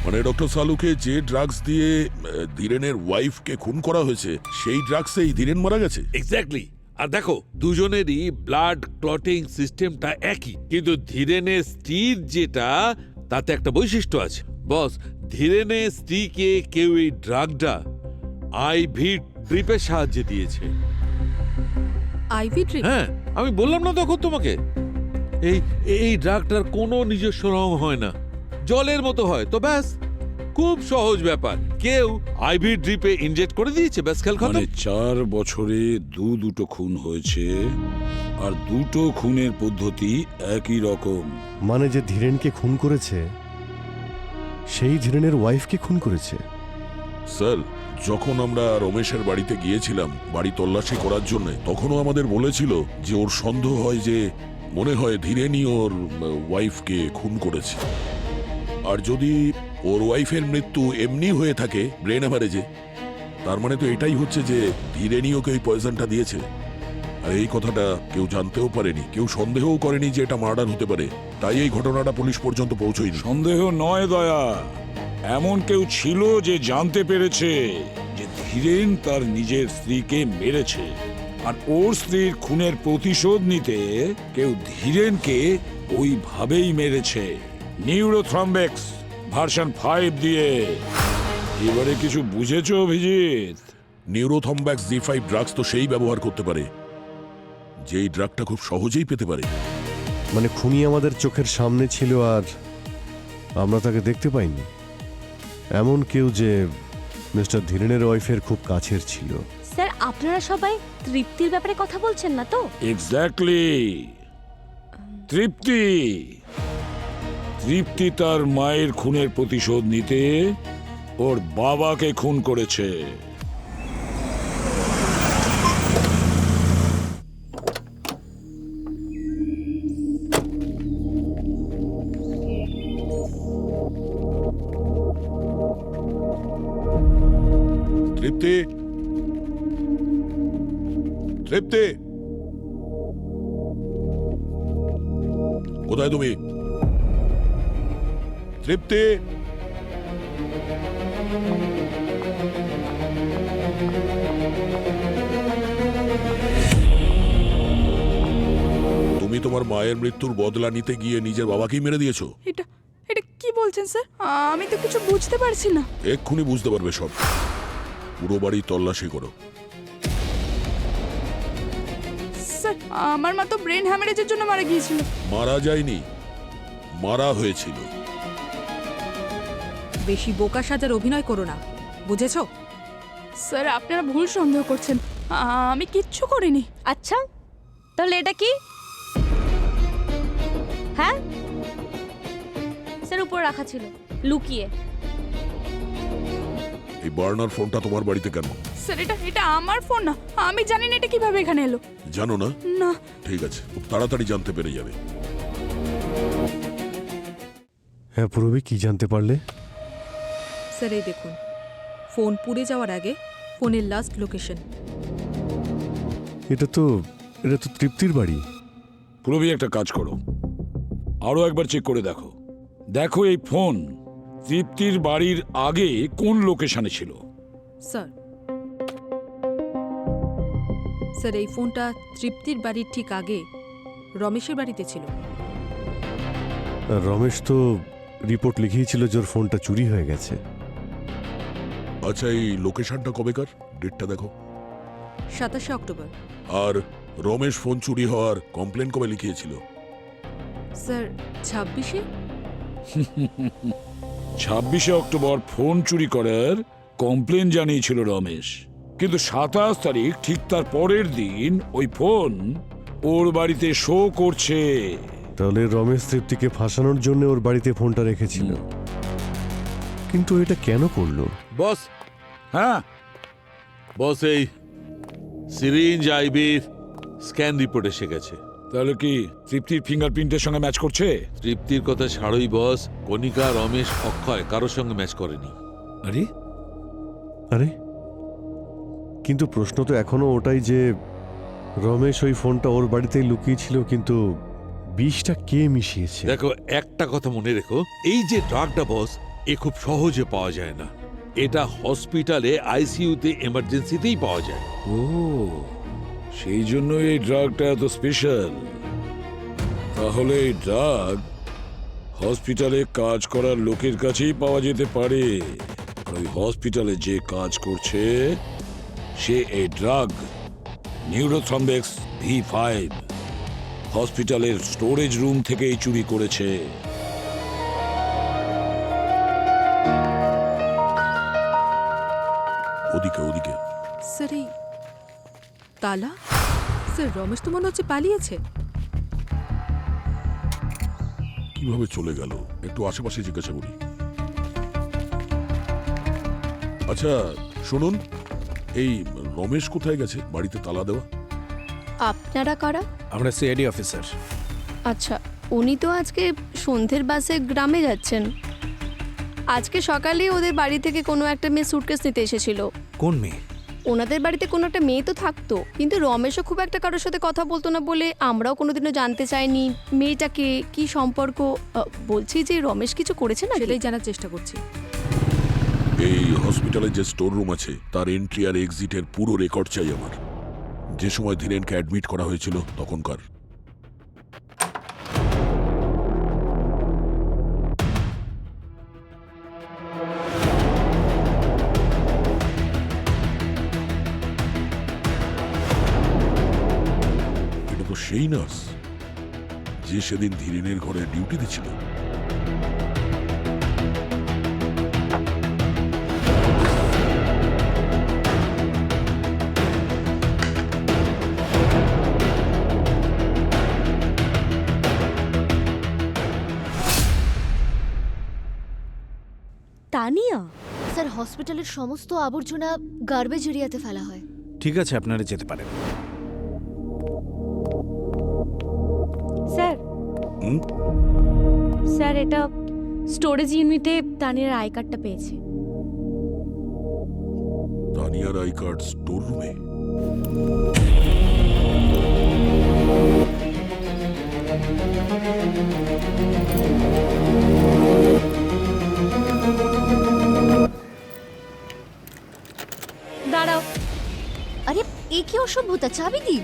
মানে ডক্টর সালুকে যে ড্রাগস দিয়ে ধীরেনের ওয়াইফকে খুন করা হয়েছে, সেই ড্রাগসেই ধীরেন মারা গেছে? এক্স্যাক্টলি। আর দেখো দুজনেরই ব্লাড ক্লটিং সিস্টেমটা একই, কিন্তু ধীরেনের স্ত্রীর যেটা, তাতে একটা বৈশিষ্ট্য আছে। বস, ধীরেনের স্ত্রীকে কেউ এই ড্রাগটা আইভি ড্রিপের সাহায্যে দিয়েছে। Ivy drip? হ্যাঁ, আমি বললাম না তখন তোমাকে, এই এই ড্রাগটার কোনো নিজস্ব রং হয় না, জলের মতো হয়। তো ব্যাস, খুব সহজ ব্যাপার, কেউ আইভি ড্রিপে ইনজেক্ট করে দিয়েছে, ব্যাস খেল খতম। মানে 4 বছরে দুটো খুন হয়েছে, আর দুটো খুনের পদ্ধতি একই রকম। মানে যে ধীরেনকে খুন করেছে সেই ধীরেনের ওয়াইফকে খুন করেছে? স্যার, যখন আমরা রমেশের বাড়িতে গিয়েছিলাম বাড়ি তল্লাশি করার জন্য, তখনও আমাদের বলেছিল যে ওর সন্দেহ হয় যে মনে হয় ধীরেনই ওর ওয়াইফকে খুন করেছে। আর যদি ওর ওয়াইফের মৃত্যু এমনি হয়ে থাকে ব্রেন হ্যামারেজে, তার মানে তো এটাই হচ্ছে যে ধীরেনই ওকে ওই পয়জনটা দিয়েছে। আর এই কথাটা কেউ জানতেও পারেনি, কেউ সন্দেহও করেনি যে এটা মার্ডার হতে পারে। তাই এই ঘটনাটা পুলিশ পর্যন্ত পৌঁছয়নি। সন্দেহ নয় দয়া, এমন কেউ ছিল যে জানতে পেরেছে যে ধীরেন তার নিজের স্ত্রীকে মেরেছে, আর ওর স্ত্রীর খুনের প্রতিশোধ নিতে কেউ ধীরেনকে ওইভাবেই মেরেছে, নিউরোথ্রম্বেক্স ভার্সন 5 দিয়ে। এবারে কিছু বুঝেছো অভিজিৎ? নিউরোথম্ব্যাক্স G5 ড্রাগস তো সেই ব্যবহার করতে পারে যেই ড্রাগটা খুব সহজেই পেতে পারে। মানে খুনি আমাদের চোখের সামনে ছিল আর আমরা তাকে দেখতে পাইনি, এমন কেউ যে মিস্টার ধীরেনের ওয়াইফের খুব কাছের ছিল। স্যার আপনারা সবাই তৃপ্তির ব্যাপারে কথা বলছেন না তো? এক্স্যাক্টলি, তৃপ্তি। তৃপ্তি তার মায়ের খুনের প্রতিশোধ নিতে ওর বাবাকে খুন করেছে। তৃপ্তি, তৃপ্তি, কোথায় তুমি? তৃপ্তি, তুমি তোমার মায়ের মৃত্যুর বদলা নিতে গিয়ে নিজের বাবাকেই মেরে দিয়েছো। এটা এটা কি বলছেন স্যার? আমি তো কিছু বুঝতে পারছি না। এক্ষুনি বুঝতে পারবে সব। পুরো বাড়ি তল্লাশি করো। স্যার, আমার মা তো ব্রেন হ্যামারেজের জন্য মারা গিয়েছিল। মারা যায়নি, মারা হয়েছিল। বেশি বোকা সাজার অভিনয় করো না, বুঝেছো? স্যার, আপনারা ভুল সন্দেহ করছেন। আমি কিচ্ছু করিনি। আচ্ছা, তাহলে এটা কি? হ্যাঁ স্যার, উপরে রাখা ছিল লুকিয়ে। এই বার্নার ফোনটা তোমার বাড়িতে কেন? স্যার, এটা আমার ফোন না। আমি জানি না এটা কিভাবে এখানে এলো। জানো না? না। ঠিক আছে, খুব তাড়াতাড়ি জানতে পেরে যাবে। হ্যাঁ পূরবী, কি জানতে পারলে? স্যার, এই দেখুন, ফোন পুড়ে যাওয়ার আগে ফোনের লাস্ট লোকেশন। এটা তো তৃপ্তির বাড়ি। পুরবি, একটা কাজ করো, আরো একবার চেক করে দেখো। দেখো এই ফোন তৃপ্তির বাড়ির আগে কোন লোকেশনে ছিল। স্যার, স্যার, এই ফোনটা তৃপ্তির বাড়ির ঠিক আগে রমেশের বাড়িতে ছিল। আর রমেশ তো রিপোর্ট লিখিয়েছিল যে ওর ফোনটা চুরি হয়ে গেছে। আচ্ছা, এই লোকেশনটা কবেকার? ডেটটা দেখো। 27শে অক্টোবর। আর রমেশ ফোন চুরি হওয়ার কমপ্লেন কবে লিখিয়েছিল? স্যার, 26শে। 26শে অক্টোবর ফোন চুরি করার কমপ্লেন জানিয়েছিল রমেশ, কিন্তু 27 তারিখ ঠিক তার পরের দিন ওই ফোন ওর বাড়িতে শো করছে। তাহলে রমেশ তৃপ্তিকে ফাঁসানোর জন্য ওর বাড়িতে ফোনটা রেখেছিল। কিন্তু এটা কেন করলো? বস, হ্যাঁ বস, এই সিরিঞ্জ আইবির স্ক্যান রিপোর্ট এসে গেছে। তাহলে কি তৃপ্তির ফিঙ্গারপ্রিন্টের সঙ্গে ম্যাচ করছে? তৃপ্তির কথা ছাড়ই বস, কণিকা, রমেশ, অক্ষয় কারোর সঙ্গে ম্যাচ করেনি। আরে আরে, কিন্তু প্রশ্ন তো এখনো ওটাই যে রমেশ ওই ফোনটা ওর বাড়িতেই লুকিয়েছিল, কিন্তু বিষটা কে মিশিয়েছে? দেখো, একটা কথা মনে রেখো, এই যে ড্রাগটা বস, এ খুব সহজে পাওয়া যায় না। এটা হসপিটালে আইসিইউতে এমার্জেন্সিতেই পাওয়া যায়। ও, সেই জন্য এই ড্রাগটা এত স্পেশাল। তাহলে এই ড্রাগ হসপিটালে কাজ করার লোকের কাছেই পাওয়া যেতে পারে। আর ওই হসপিটালে যে কাজ করছে সে এই ড্রাগ নিউরোথ্রম্বেক্স V5 হসপিটালের স্টোরেজ রুম থেকেই চুরি করেছে। ওদিকে ওদিকে। স্যার, এই তালা? স্যার, রমেশ তো মনে হচ্ছে পালিয়েছে। কিভাবে চলে গেল? একটু আশেপাশে জিজ্ঞাসা করি। আচ্ছা শুনুন, এই রমেশ কোথায় গেছে? বাড়িতে তালা দেওয়া। আপনারা কারা? আমরা সিআইডি অফিসার। আচ্ছা, উনি তো আজকে সন্ধ্যের বাসে গ্রামে যাচ্ছেন। আজকে সকালে ওদের বাড়ি থেকে কোনো একটা মেয়ে সুটকেস নিতে এসেছিল। কোন মেয়ে? ওনাদের বাড়িতে কোনো একটা মেয়ে তো থাকতো, কিন্তু রমেশও খুব একটা কারোর সাথে কথা বলতো না বলে আমরাও কোনোদিনও জানতে চাইনি মেয়েটাকে কি সম্পর্ক। বলছি যে রমেশ কিছু করেছে না? সেটাই জানার চেষ্টা করছি। এই হসপিটালে যে স্টোর রুম আছে তার এন্ট্রি আর এক্সিটের পুরো রেকর্ড চাই আমার। যে সময় ধীরেনকে অ্যাডমিট করা হয়েছিল তখনকার। এটা তো সেই নার্স যে সেদিন ধীরেনের ঘরে ডিউটিতে ছিল। তানিয়া? স্যার হসপিটালের সমস্ত আবর্জনা গার্বেজ এরিয়াতে ফেলা হয়। ঠিক আছে, আপনারা যেতে পারেন। স্যার হুম? স্যার এটা স্টোরেজ ইউনিটে তানিয়ার আই কার্ডটা পেয়েছে। তানিয়ার আই কার্ড স্টোর রুমে? দাঁড়াও, আরে এ কি অসভ্যতা, চাবি দিন।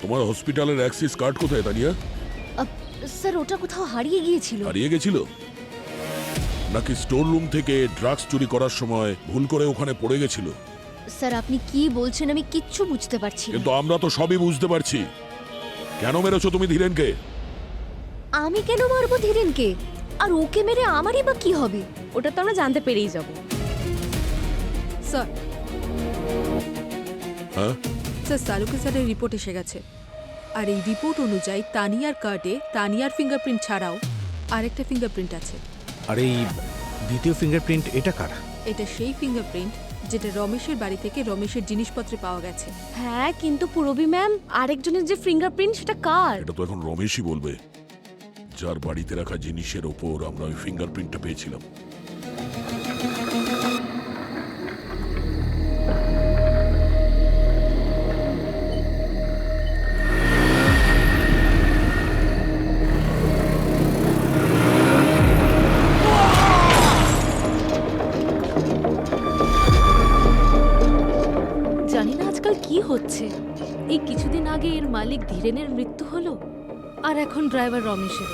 তোমার হসপিটালের অ্যাক্সেস কার্ড কোথায় তানিয়া? স্যার ওটা কোথাও হারিয়ে গিয়েছিল। হারিয়ে গেছিল নাকি স্টোর রুম থেকে ড্রাগস চুরি করার সময় ভুল করে ওখানে পড়ে গেছিল? স্যার আপনি কি বলছেন আমি কিচ্ছু বুঝতে পারছি না। কিন্তু আমরা তো সবই বুঝতে পারছি। কেন মেরেছো তুমি ধীরেনকে? আমি কেন মারবো ধীরেনকে? আর ওকে মেরে আমারই বা কি হবে? ওটা তো আমরা জানতে পেরেই যাব। স্যার হ্যাঁ, স্যার সালুকে স্যারের রিপোর্ট এসে গেছে। আর এই রিপোর্ট অনুযায়ী তানিয়ার কার্ডে তানিয়ার ফিঙ্গারপ্রিন্ট ছাড়াও আরেকটা ফিঙ্গারপ্রিন্ট আছে। আর এই দ্বিতীয় ফিঙ্গারপ্রিন্ট এটা কার? এটা সেই ফিঙ্গারপ্রিন্ট যেটা রমেশের বাড়ি থেকে রমেশের জিনিসপত্রে পাওয়া গেছে। হ্যাঁ, কিন্তু পুরবী ম্যাম, আরেকজনের যে ফিঙ্গারপ্রিন্ট সেটা কার? এটা তো এখন রমেশই বলবে, যার বাড়িতে রাখা জিনিসের ওপর আমরা ওই ফিঙ্গারপ্রিন্টটা পেয়েছিলাম। জানি না আজকাল কি হচ্ছে। এই কিছুদিন আগে এর মালিক ধীরেনের মৃত্যু হলো, আর এখন ড্রাইভার রমেশের।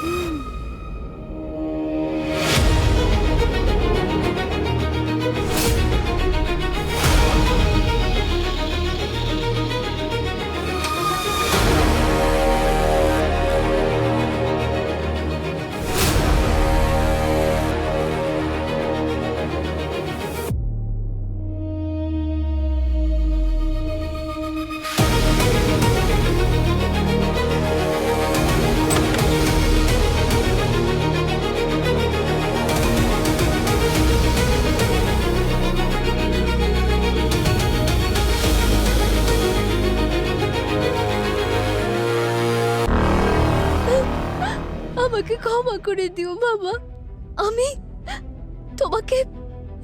আমাকে ক্ষমা করে দিও বাবা। আমি তোমাকে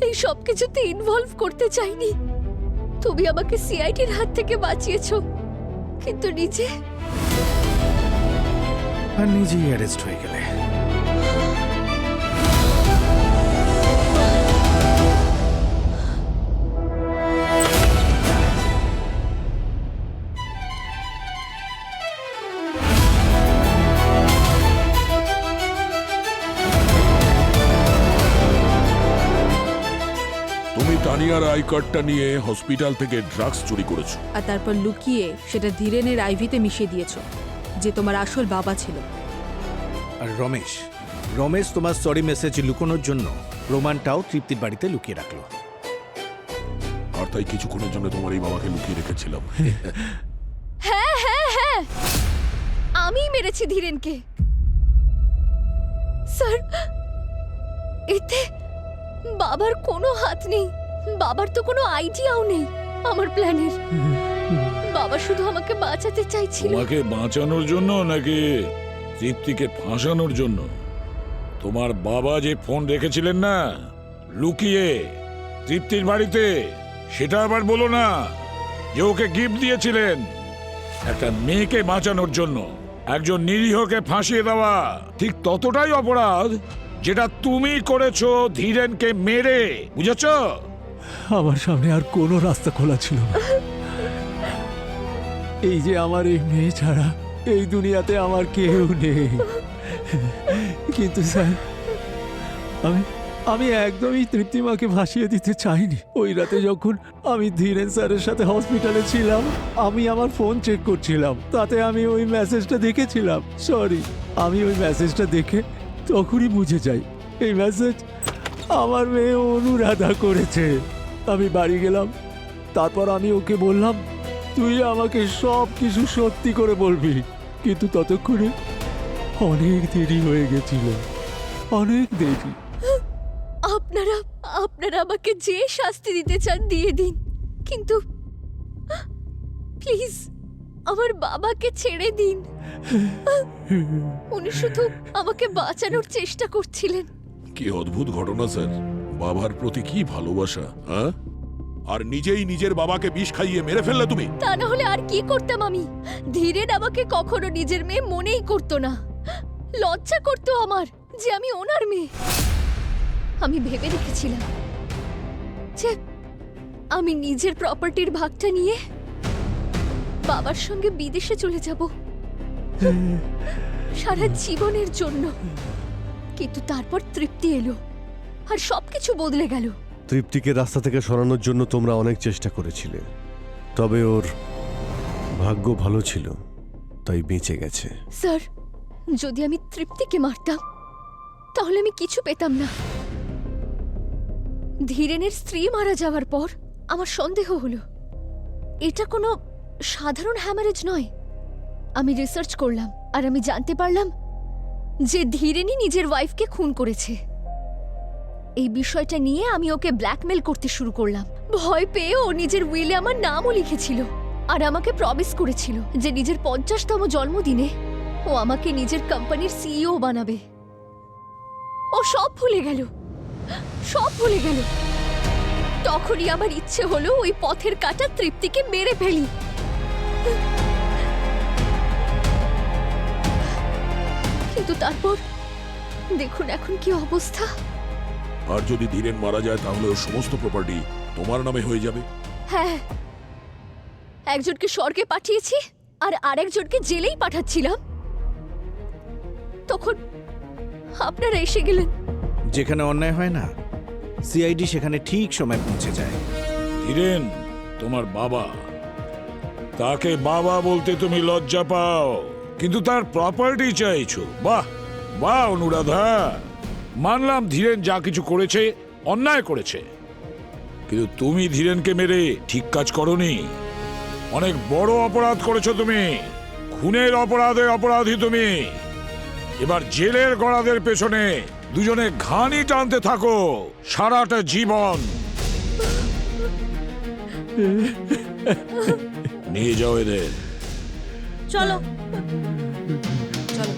এই সব কিছুতে ইনভলভ করতে চাইনি। তুমি আমাকে সিআইডির হাত থেকে বাঁচিয়েছো, কিন্তু নিজে আর নিজেই অ্যারেস্ট হয়ে গেলে। তুমি তানিয়ার আই কার্ডটা নিয়ে হসপিটাল থেকে ড্রাগস চুরি করেছো, আর তারপর লুকিয়ে সেটা ধীরেনের আইভিতে মিশিয়ে দিয়েছো, যে তোমার আসল বাবা ছিল। আর রমেশ রমেশ তোমার সরি মেসেজ লুকোনোর জন্য প্রমাণটাও তৃপ্তির বাড়িতে লুকিয়ে রাখলো। আর তাই কিছুক্ষণের জন্য তোমার এই বাবাকে লুকিয়ে রেখেছিলাম। হ্যাঁ হ্যাঁ হ্যাঁ, আমি মেরেছি ধীরেনকে। স্যার এতে বাবার কোনো হাত নেই। বাবার তো কোনো আইডিয়াও নেই আমার প্ল্যানের। বাবা শুধু আমাকে বাঁচাতে চাইছিল। তোমাকে বাঁচানোর জন্য নাকি তৃপ্তিকে ফাঁসানোর জন্য? তোমার বাবা যে ফোন রেখেছিলেন না লুকিয়ে তৃপ্তির বাড়িতে, সেটা আবার বলো না যে ওকে গিফট দিয়েছিলেন। একটা মেয়েকে বাঁচানোর জন্য একজন নিরীহকে ফাঁসিয়ে দেওয়া ঠিক ততটাই অপরাধ যেটা তুমি করেছো ধীরেনকে মেরে, বুঝেছ? আমার সামনে আর কোনো রাস্তা খোলা ছিল না। এই যে আমার এই মেয়ে ছাড়া এই দুনিয়াতে আমার কেউ নেই। কিন্তু স্যার আমি একদমই তৃপ্তিমাকে ভাসিয়ে দিতে চাইনি। ওই রাতে যখন আমি ধীরেন স্যারের সাথে হসপিটালে ছিলাম, আমি আমার ফোন চেক করছিলাম, তাতে আমি ওই মেসেজটা দেখেছিলাম। সরি, আমি ওই মেসেজটা দেখে তখনই বুঝে যাই এই মেসেজ আমার মেয়ে অনুরাধা করেছে। আমি বাড়ি গেলাম, তারপর আমি ওকে বললাম তুই আমাকে সব কিছু সত্যি করে বলবি, কিন্তু ততক্ষণে অনেক দেরি হয়ে গেছিল, অনেক দেরি। আপনারা আপনারা আমাকে যে শাস্তি দিতে চান দিয়ে দিন, কিন্তু প্লিজ আমার বাবাকে ছেড়ে দিন। উনি শুধু আমাকে বাঁচানোর চেষ্টা করছিলেন। কি অদ্ভুত ঘটনা স্যার, বাবার প্রতি কি ভালোবাসা, হ্যাঁ? আর নিজেই নিজের বাবাকে বিষ খাইয়ে মেরে ফেললে তুমি। তা না হলে আর কি করতাম আমি? ধীরেন আমাকে কখনো নিজের মেয়ে মনেই করতো না। লজ্জা করতো আমার যে আমি ওনার মেয়ে। আমি ভেবে রেখেছিলাম যে আমি নিজের প্রপার্টির ভাগটা নিয়ে বাবার সঙ্গে বিদেশে চলে যাব সারা জীবনের জন্য। কিন্তু তারপর তৃপ্তি এলো আর সবকিছু বদলে গেল। তৃপ্তিকে রাস্তা থেকে সরানোর জন্য তোমরা অনেক চেষ্টা করেছিলে, তবে ওর ভাগ্য ভালো ছিল, তাই বেঁচে গেছে। স্যার, যদি আমি তৃপ্তিকে মারতাম তাহলে আমি কিছু পেতাম না। ধীরেনের স্ত্রী মারা যাওয়ার পর আমার সন্দেহ হলো এটা কোনো সাধারণ হ্যামারেজ নয়। আমি রিসার্চ করলাম আর আমি জানতে পারলাম যে ধীরেনই নিজের ওয়াইফকে খুন করেছে। এই বিষয়টা নিয়ে আমি ওকে ব্ল্যাকমেল করতে শুরু করলাম। ভয় পেয়ে ও নিজের উইলে আমার নামও লিখেছিল আর আমাকে প্রমিস করেছিল যে নিজের 50তম জন্মদিনে ও আমাকে নিজের কোম্পানির সিইও বানাবে। ও সব ভুলে গেল, সব ভুলে গেল। তখনই আমার ইচ্ছে হলো ওই পথের কাঁটা তৃপ্তিকে মেরে ফেলি। কিন্তু তারপর দেখুন এখন কি অবস্থা। আর যদি ধীরেন মারা যায় তাহলে ওর সমস্ত প্রপার্টি তোমার নামে হয়ে যাবে। হ্যাঁ, একজনকে স্বর্গে পাঠিয়েছি আর আরেকজনকে জেলেই পাঠাচ্ছিলাম, তখন আপনারা এসে গেলেন। যেখানে অন্যায় হয় না, সিআইডি সেখানে ঠিক সময় পৌঁছে যায়। ধীরেন তোমার বাবা, তাকে বাবা বলতে তুমি লজ্জা পাও, কিন্তু তার প্রপার্টি চাইছো। বাহ বাহ অনুরাধা, মানলাম ধীরেন যা কিছু করেছে অন্যায় করেছে, কিন্তু তুমি ধীরেনকে মেরে ঠিক কাজ করনি। অনেক বড় অপরাধ করেছো তুমি, খুনের অপরাধে অপরাধী তুমি। এবার জেলের গড়াদের পেছনে দুজনে ঘানি টানতে থাকো সারাটা জীবন। নিয়ে যাও এদের। চলো। চলো।